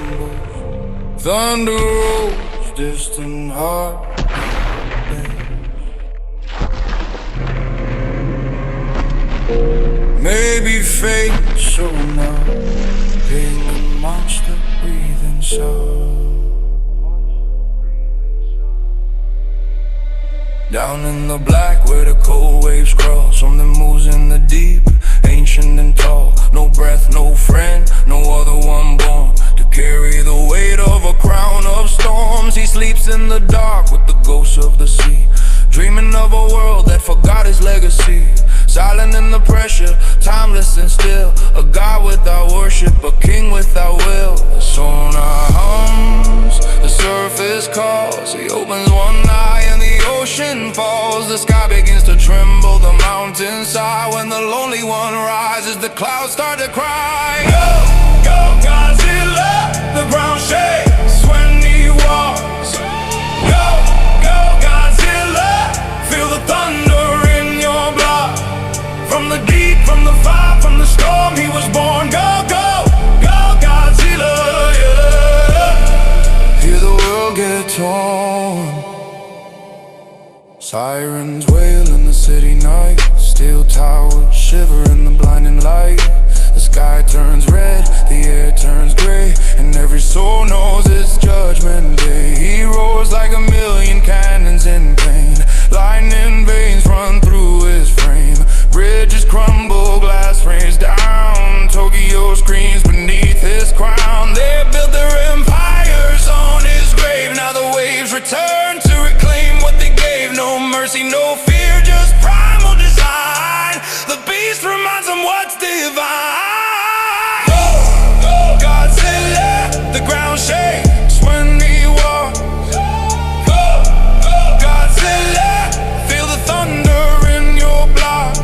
trembles. Thunder rolls, distant heartbeats. Maybe fate showing up, being a monster breathing inside. Down in the black where the cold waves crawl, something moves in the deep, ancient and tall. No breath, no friend, no other one born to carry the weight of a crown of storms. He sleeps in the dark with the ghosts of the sea, dreaming of a world that forgot his legacy. Silent in the pressure, timeless and still, a god without worship, a king without will. The sonar hums, the surface calls. He opens one eye and the ocean falls. The sky begins to tremble, the mountains sigh. When the lonely one rises, the clouds start to cry. Go, go Godzilla, the ground shakes when he walks. Go, go Godzilla, feel the thunder in your blood. From the deep, from the fire, from the storm, he was born. Go, go, go Godzilla, yeah. Hear the world get torn. Sirens wail in the city night. Steel towers shiver in the blinding light. The sky turns red, the air turns gray, and every soul knows it's judgment day. He roars like a million cannons in pain. Lightning veins run through his frame. Bridges crumble, glass rains down. Tokyo screams beneath his crown. They built their empires on his grave. Now the waves return to reclaim what they gave. No mercy, no fear, just primal design. The beast reminds them what's divine. Go, go Godzilla, the ground shakes when he walks. Go, go Godzilla, feel the thunder in your blood.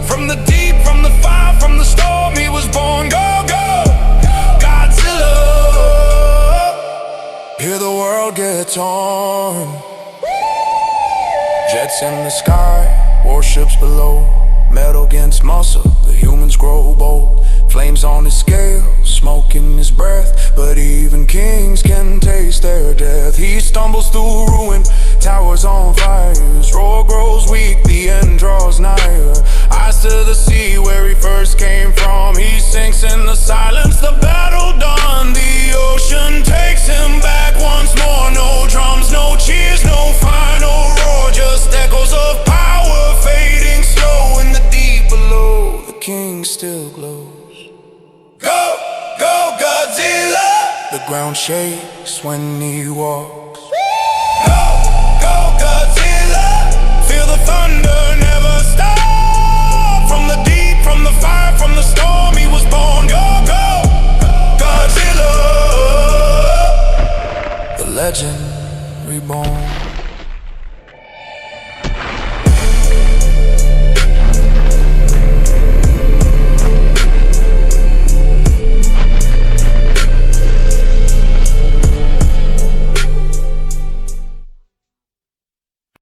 From the deep, from the fire, from the storm, he was born. Go, go Godzilla. Hear the world get torn. Jets in the sky, warships below. Metal against muscle, the humans grow bold. Flames on his scale, smoke in his breath. But even kings can taste their death. He stumbles through ruin, towers on fire. His roar grows weak, the end draws nigher. Eyes to the sea where he first came from. He sinks in the silence, the battle done. The ocean takes him back once more. No drums, no cheers, no final roar. Just echoes of power fading slow. In the deep below, the king still glows. Go, go Godzilla, the ground shakes when he walks. Go, go Godzilla, feel the thunder now.